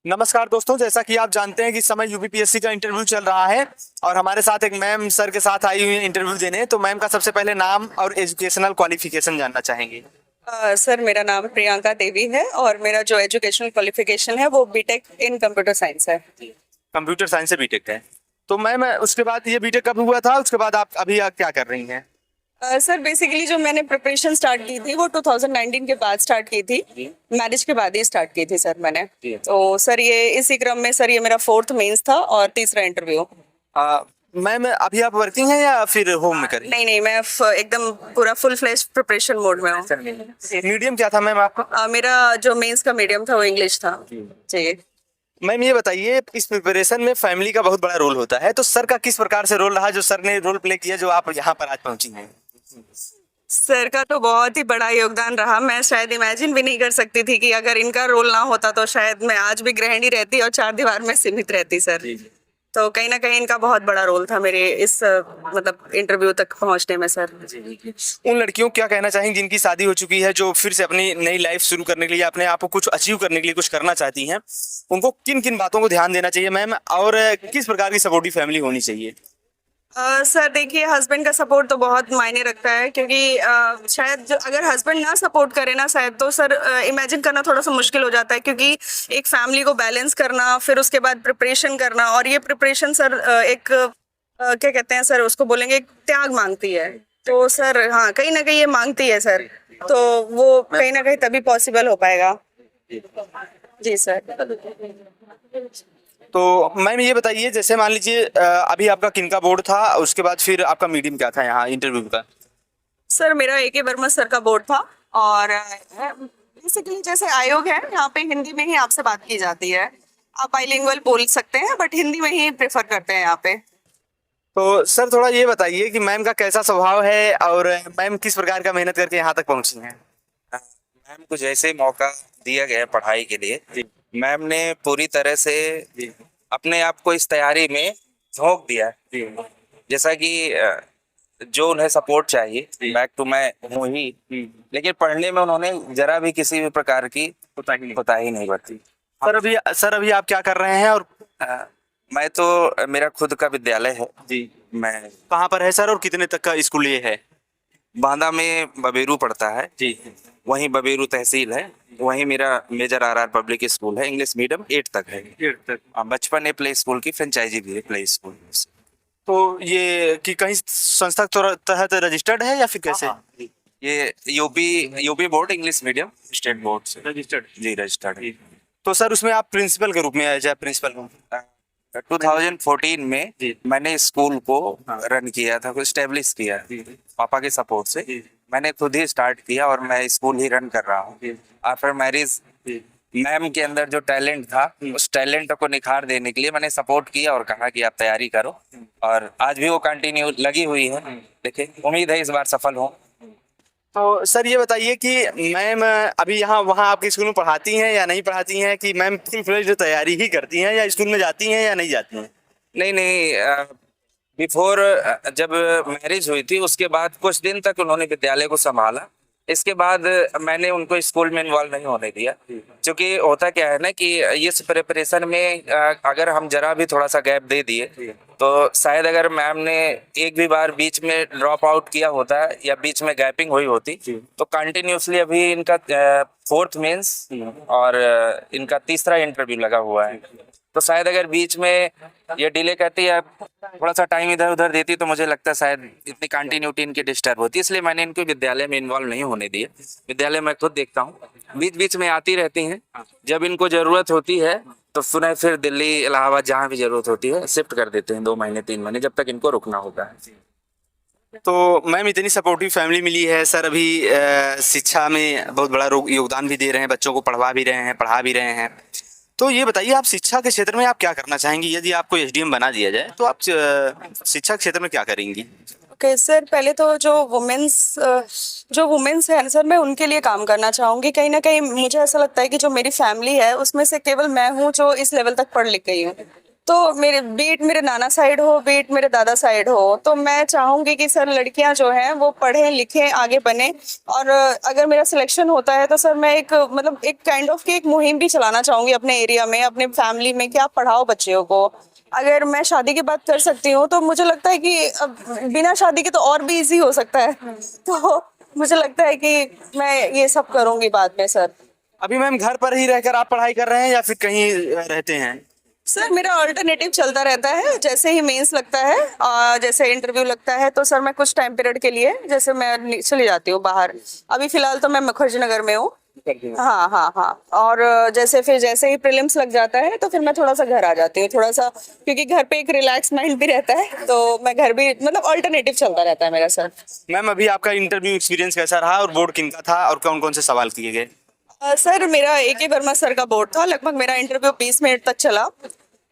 नमस्कार दोस्तों, जैसा कि आप जानते हैं कि इस समय यूपीपीएससी का इंटरव्यू चल रहा है और हमारे साथ एक मैम सर के साथ आई हुई है इंटरव्यू देने। तो मैम का सबसे पहले नाम और एजुकेशनल क्वालिफिकेशन जानना चाहेंगे। सर मेरा नाम प्रियंका देवी है और मेरा जो एजुकेशनल क्वालिफिकेशन है वो बीटेक इन कंप्यूटर साइंस है। कंप्यूटर साइंस से बीटेक है। तो मैम उसके बाद ये बीटेक कब हुआ था, उसके बाद आप अभी क्या कर रही हैं? सर बेसिकली जो मैंने प्रिपरेशन स्टार्ट की थी वो 2019 के बाद स्टार्ट की थी। मैरिज के बाद ही स्टार्ट की थी सर मैंने। तो सर ये इसी क्रम में सर ये मेरा 4th मेंस था और तीसरा इंटरव्यू। मैम अभी आप वर्किंग हैं या फिर होम में करें? नहीं नहीं, मैं एकदम पूरा फुल फ्लेश प्रिपरेशन मोड में हूँ। मीडियम क्या था मैम आपका? मेरा जो मेंस का मीडियम था वो इंग्लिश था जी। मैम ये बताइए, इस प्रिपरेशन में फैमिली का बहुत बड़ा रोल होता है, तो सर का किस प्रकार से रोल रहा, जो सर ने रोल प्ले किया जो आप यहाँ पर आज पहुंची हैं? सर का तो बहुत ही बड़ा योगदान रहा। मैं शायद इमेजिन भी नहीं कर सकती थी कि अगर इनका रोल ना होता तो शायद मैं आज भी गृहिणी रहती और 4 दीवार में सीमित रहती सर। तो कहीं ना कहीं इनका बहुत बड़ा रोल था मेरे इस मतलब इंटरव्यू तक पहुंचने में सर। उन लड़कियों को क्या कहना चाहेंगी जिनकी शादी हो चुकी है, जो फिर से अपनी नई लाइफ शुरू करने के लिए, अपने आप को कुछ अचीव करने के लिए कुछ करना चाहती हैं, उनको किन किन बातों को ध्यान देना चाहिए मैम, और किस प्रकार की सपोर्टिव फैमिली होनी चाहिए? सर देखिए, हस्बैंड का सपोर्ट तो बहुत मायने रखता है क्योंकि शायद अगर हस्बैंड ना सपोर्ट करे ना शायद तो सर इमेजिन करना थोड़ा सा मुश्किल हो जाता है क्योंकि एक फैमिली को बैलेंस करना, फिर उसके बाद प्रिपरेशन करना, और ये प्रिपरेशन सर एक क्या कहते हैं सर, उसको बोलेंगे एक त्याग मांगती है। तो सर हाँ, कहीं ना कहीं ये मांगती है सर, तो वो कहीं ना कहीं तभी पॉसिबल हो पाएगा। जी सर। तो मैम ये बताइए, जैसे मान लीजिए अभी आपका किनका बोर्ड था, उसके बाद फिर आपका मीडियम क्या था यहाँ इंटरव्यू का? सर मेरा AK वर्मा सर का बोर्ड था और बेसिकली जैसे आयोग है यहाँ पे हिंदी में ही आपसे बात की जाती है। आप बाइलिंगुअल बोल सकते हैं बट हिंदी में ही प्रेफर करते हैं यहाँ पे। तो सर थोड़ा ये बताइए कि मैम का कैसा स्वभाव है और मैम किस प्रकार का मेहनत करके यहाँ तक पहुँची हैं? मैम को जैसे मौका दिया गया पढ़ाई के लिए, मैम ने पूरी तरह से अपने आप को इस तैयारी में झोंक दिया है। जैसा कि जो उन्हें सपोर्ट चाहिए, बैक टू मैं हूँ ही, लेकिन पढ़ने में उन्होंने जरा भी किसी भी प्रकार की कोताही नहीं बरती। सर अभी आप क्या कर रहे हैं? और मैं तो मेरा खुद का विद्यालय है जी, मैं कहाँ पर है सर और कितने तक का स्कूल ये है? बांदा में बबेरू पढ़ता है जी, वहीं बबेरू तहसील है, वहीं मेरा मेजर RR पब्लिक स्कूल है। इंग्लिश मीडियम 8 तक है। 8 तक। बचपन है प्ले स्कूल की फ्रेंचाइजी भी है प्ले स्कूल। तो ये कि कहीं संस्था तहत रजिस्टर्ड है या फिर कैसे? ये UP board English medium state board से रजिस्टर्ड जी रजिस्टर्ड है। तो सर उसमें आप प्रिंसिपल के रूप में आए, चाहे प्रिंसिपल हो? 2014 में जी। मैंने स्कूल को रन किया था, स्टेब्लिश किया पापा के सपोर्ट से। मैंने खुद ही स्टार्ट किया और मैं स्कूल ही रन कर रहा हूँ। आफ्टर मैरिज मैम के अंदर जो टैलेंट था, उस टैलेंट को निखार देने के लिए मैंने सपोर्ट किया और कहा कि आप तैयारी करो, और आज भी वो कंटिन्यू लगी हुई है। देखिए, उम्मीद है इस बार सफल हो। तो सर ये बताइए कि मैम अभी यहाँ वहाँ आपके स्कूल में पढ़ाती हैं या नहीं पढ़ाती हैं, कि मैम फुल फ्लेज तैयारी ही करती हैं या स्कूल में जाती हैं या नहीं जाती हैं? नहीं, बिफोर जब मैरिज हुई थी उसके बाद कुछ दिन तक उन्होंने विद्यालय को संभाला। इसके बाद मैंने उनको स्कूल में इन्वॉल्व नहीं होने दिया, क्योंकि होता क्या है ना कि इस प्रिपरेशन में अगर हम जरा भी थोड़ा सा गैप दे दिए तो शायद अगर मैम ने एक भी बार बीच में ड्रॉप आउट किया होता या बीच में गैपिंग हुई होती तो कंटिन्यूसली अभी इनका 4th मेंस और इनका तीसरा इंटरव्यू लगा हुआ है। तो शायद अगर बीच में ये डिले करती या थोड़ा सा टाइम इधर उधर देती तो मुझे लगता है शायद इतनी कंटिन्यूटी इनकी डिस्टर्ब होती, इसलिए मैंने इनको विद्यालय में इन्वॉल्व नहीं होने दिया। विद्यालय मैं खुद देखता हूँ, बीच बीच में आती रहती हैं, जब इनको जरूरत होती है तो पुनः फिर दिल्ली इलाहाबाद जहाँ भी जरूरत होती है शिफ्ट कर देते हैं 2 महीने 3 महीने, जब तक इनको रुकना होता है। तो मैम इतनी सपोर्टिव फैमिली मिली है सर, अभी शिक्षा में बहुत बड़ा योगदान भी दे रहे हैं, बच्चों को पढ़वा भी रहे हैं, पढ़ा भी रहे हैं। तो ये बताइए, आप शिक्षा के क्षेत्र में आप क्या करना चाहेंगी? यदि आपको SDM बना दिया जाए तो आप शिक्षा के क्षेत्र में क्या करेंगी? ओके सर, पहले तो जो वुमेन्स है सर, मैं उनके लिए काम करना चाहूँगी। कहीं ना कहीं मुझे ऐसा लगता है कि जो मेरी फैमिली है उसमें से केवल मैं हूँ जो इस लेवल तक पढ़ लिख गई हूँ। तो मेरे बीट मेरे नाना साइड हो बीट मेरे दादा साइड हो, तो मैं चाहूंगी कि सर लड़कियां जो हैं वो पढ़ें लिखें आगे बने। और अगर मेरा सिलेक्शन होता है तो सर मैं एक मतलब एक काइंड ऑफ की एक मुहिम भी चलाना चाहूंगी अपने एरिया में, अपने फैमिली में, कि आप पढ़ाओ बच्चियों को। अगर मैं शादी की बात कर सकती हूँ तो मुझे लगता है कि अब बिना शादी के तो और भी इजी हो सकता है। तो मुझे लगता है कि मैं ये सब करूंगी बाद में सर। अभी मैम घर पर ही रहकर आप पढ़ाई कर रहे हैं या फिर कहीं रहते हैं? सर मेरा ऑल्टरनेटिव चलता रहता है, जैसे ही मेंस लगता है जैसे इंटरव्यू लगता है तो सर मैं कुछ टाइम पीरियड के लिए जैसे मैं चली जाती हूँ बाहर। अभी फिलहाल तो मैं मुखर्जी नगर में हूँ। हाँ हाँ हाँ। और जैसे ही प्रीलिम्स लग जाता है तो फिर मैं थोड़ा सा घर आ जाती हूँ, थोड़ा सा, क्योंकि घर पे एक रिलैक्स माइंड भी रहता है, तो मैं घर भी मतलब ऑल्टरनेटिव चलता रहता है मेरा सर। मैम अभी आपका इंटरव्यू एक्सपीरियंस कैसा रहा और बोर्ड किनका था और कौन कौन से सवाल किए गए? सर मेरा AK वर्मा सर का बोर्ड था, लगभग मेरा इंटरव्यू 20 मिनट तक चला।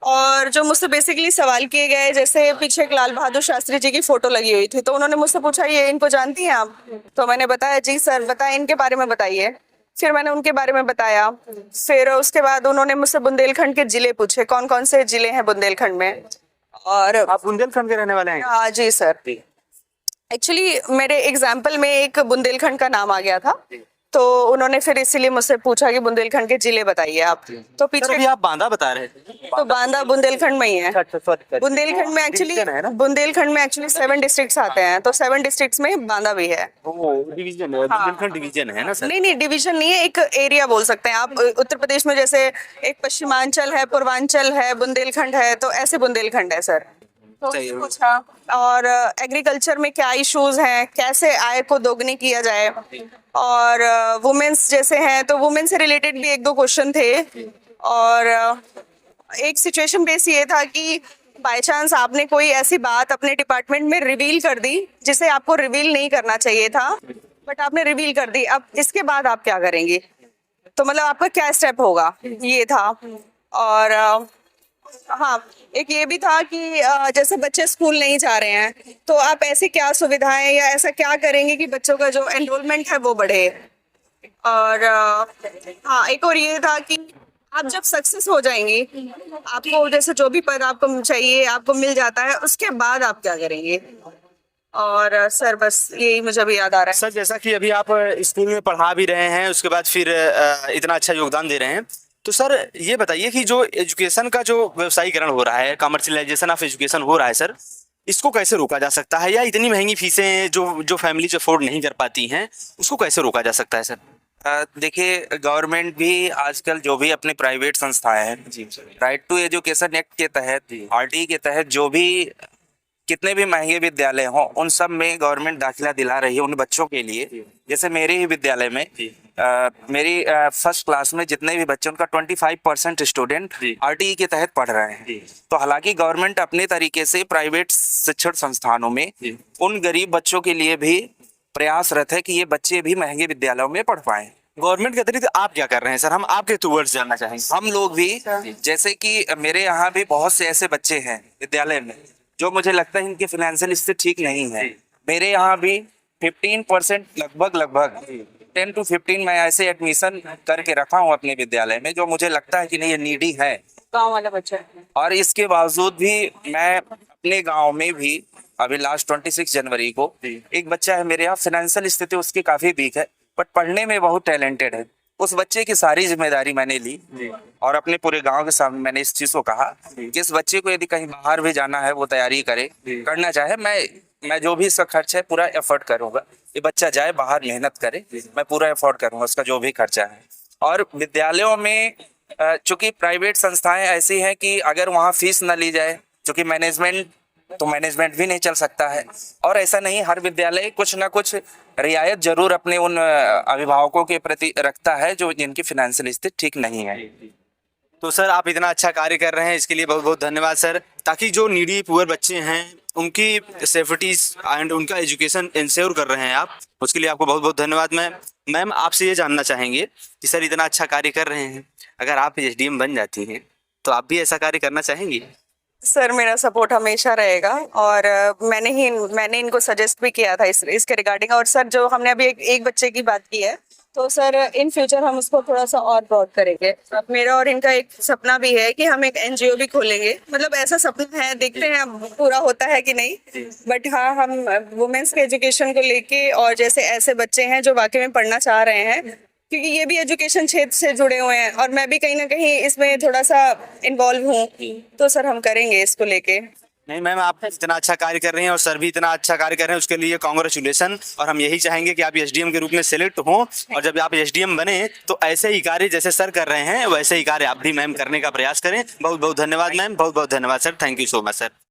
और जो मुझसे बेसिकली सवाल किए गए, जैसे पीछे एक लाल बहादुर शास्त्री जी की फोटो लगी हुई थी, तो उन्होंने मुझसे पूछा ये इनको जानती हैं आप? तो मैंने बताया जी सर, बताया इनके बारे में बताइए। फिर मैंने उनके बारे में बताया। फिर उसके बाद उन्होंने मुझसे बुंदेलखंड के जिले पूछे, कौन कौन से जिले हैं बुंदेलखंड में। और आप बुंदेलखंड के रहने वाले हैं? हाँ जी सर। एक्चुअली मेरे एग्जाम्पल में एक बुंदेलखंड का नाम आ गया था, तो उन्होंने फिर इसीलिए मुझसे पूछा कि बुंदेलखंड के जिले बताइए आप। तो सर पीछे अभी आप बांदा बता रहे थे। तो बांदा बुंदेलखंड में ही है। अच्छा, बुंदेलखंड में डिवीजन है ना? एक्चुअली 7 डिस्ट्रिक्ट्स आते हैं, तो 7 डिस्ट्रिक्ट्स में बांदा भी है। वो डिवीजन है, बुंदेलखंड डिवीजन है ना सर? नहीं डिवीजन नहीं है, एक एरिया बोल सकते हैं आप। उत्तर प्रदेश में जैसे एक पश्चिमांचल है, पूर्वांचल है, बुंदेलखंड है, तो ऐसे बुंदेलखंड है सर। तो सही है। पूछा। और एग्रीकल्चर में क्या इश्यूज हैं, कैसे आय को दोगुनी किया जाए, और वुमेन्स जैसे हैं तो वुमेन से रिलेटेड भी 1-2 क्वेश्चन थे। और एक सिचुएशन बेस ये था कि बाय चांस आपने कोई ऐसी बात अपने डिपार्टमेंट में रिवील कर दी जिसे आपको रिवील नहीं करना चाहिए था, बट आपने रिवील कर दी, अब इसके बाद आप क्या करेंगे, तो मतलब आपका क्या स्टेप होगा, ये था। और हाँ, एक ये भी था कि जैसे बच्चे स्कूल नहीं जा रहे हैं तो आप ऐसी क्या सुविधाएं या ऐसा क्या करेंगे कि बच्चों का जो एनरोलमेंट है वो बढ़े। और हाँ, एक और ये था कि आप जब सक्सेस हो जाएंगी, आपको जैसे जो भी पद आपको चाहिए आपको मिल जाता है, उसके बाद आप क्या करेंगे। और सर बस यही मुझे अभी याद आ रहा है। सर जैसा कि अभी आप स्कूल में पढ़ा भी रहे हैं, उसके बाद फिर इतना अच्छा योगदान दे रहे हैं, तो सर ये बताइए कि जो एजुकेशन का जो व्यवसायीकरण हो रहा है, कमर्शियलाइजेशन ऑफ एजुकेशन हो रहा है सर, इसको कैसे रोका जा सकता है? या इतनी महंगी फीसें जो फैमिलीज अफोर्ड नहीं कर पाती हैं, उसको कैसे रोका जा सकता है सर? देखिए, गवर्नमेंट भी आजकल जो भी अपने प्राइवेट संस्थाएं हैं, राइट टू एजुकेशन एक्ट के तहत, RTE के तहत जो भी कितने भी महंगे विद्यालय हों, उन सब में गवर्नमेंट दाखिला दिला रही है उन बच्चों के लिए। जैसे मेरे ही विद्यालय में मेरी फर्स्ट क्लास में जितने भी बच्चे, उनका 25% स्टूडेंट RTE के तहत पढ़ रहे हैं। तो हालांकि गवर्नमेंट अपने तरीके से प्राइवेट शिक्षण संस्थानों में उन गरीब बच्चों के लिए भी प्रयासरत है कि ये बच्चे भी महंगे विद्यालयों में पढ़ पाएं। गवर्नमेंट के अतिरिक्त आप क्या कर रहे हैं सर? हम आपके टूवर्ड्स जानना चाहेंगे। हम लोग भी, जैसे कि मेरे यहाँ भी बहुत से ऐसे बच्चे हैं विद्यालय में जो मुझे लगता है इनकी फाइनेंशियल स्थिति ठीक नहीं है। मेरे यहाँ भी 15% लगभग 10 to 15 मैं ऐसे एडमिशन करके रखा हूँ अपने विद्यालय में, जो मुझे लगता है कि नहीं, ये नीडी है, गाँव वाला बच्चा। और इसके बावजूद भी मैं अपने गांव में भी अभी लास्ट 26 जनवरी को एक बच्चा है मेरे यहाँ, फाइनेंशियल स्थिति उसकी काफी वीक है, बट पढ़ने में बहुत टैलेंटेड है। उस बच्चे की सारी जिम्मेदारी मैंने ली और अपने पूरे गांव के सामने मैंने इस चीज को कहा कि इस बच्चे को यदि कहीं बाहर भी जाना है, वो तैयारी करे, करना चाहे, मैं जो भी इसका खर्च है पूरा एफर्ट करूंगा। ये बच्चा जाए बाहर मेहनत करे, मैं पूरा एफर्ट करूंगा उसका जो भी खर्चा है। और विद्यालयों में चूंकि प्राइवेट संस्थाएं ऐसी हैं कि अगर वहाँ फीस न ली जाए, चूंकि मैनेजमेंट भी नहीं चल सकता है, और ऐसा नहीं, हर विद्यालय कुछ ना कुछ रियायत जरूर अपने उन अभिभावकों के प्रति रखता है जो जिनकी फाइनेंशियल स्थिति ठीक नहीं है। तो सर आप इतना अच्छा कार्य कर रहे हैं, इसके लिए बहुत बहुत धन्यवाद सर। ताकि जो नीडी पुअर बच्चे हैं उनकी सेफ्टीज एंड उनका एजुकेशन इंश्योर कर रहे हैं आप, उसके लिए आपको बहुत बहुत धन्यवाद। मैम आपसे ये जानना चाहेंगे कि सर इतना अच्छा कार्य कर रहे हैं, अगर आप SDM बन जाती हैं तो आप भी ऐसा कार्य करना चाहेंगी? सर मेरा सपोर्ट हमेशा रहेगा, और मैंने इनको सजेस्ट भी किया था इसके रिगार्डिंग। और सर जो हमने अभी एक बच्चे की बात की है, तो सर इन फ्यूचर हम उसको थोड़ा सा और ब्रॉड करेंगे। अब मेरा और इनका एक सपना भी है कि हम एक एनजीओ भी खोलेंगे, मतलब ऐसा सपना है, देखते हैं अब पूरा होता है कि नहीं। बट हाँ, हम वुमेन्स के एजुकेशन को लेके, और जैसे ऐसे बच्चे हैं जो वाकई में पढ़ना चाह रहे हैं, क्योंकि ये भी एजुकेशन क्षेत्र से जुड़े हुए हैं और मैं भी कहीं ना कहीं इसमें थोड़ा सा इन्वॉल्व हूँ, तो सर हम करेंगे इसको लेके। नहीं मैम, आप इतना अच्छा कार्य कर रही हैं और सर भी इतना अच्छा कार्य कर रहे हैं, उसके लिए कांग्रेचुलेसन। और हम यही चाहेंगे कि आप एसडीएम के रूप में सिलेक्ट हों, और जब आप एसडीएम बने तो ऐसे ही कार्य जैसे सर कर रहे हैं वैसे ही कार्य आप भी मैम करने का प्रयास करें। बहुत बहुत धन्यवाद मैम, बहुत बहुत धन्यवाद sir, thank you so much sir.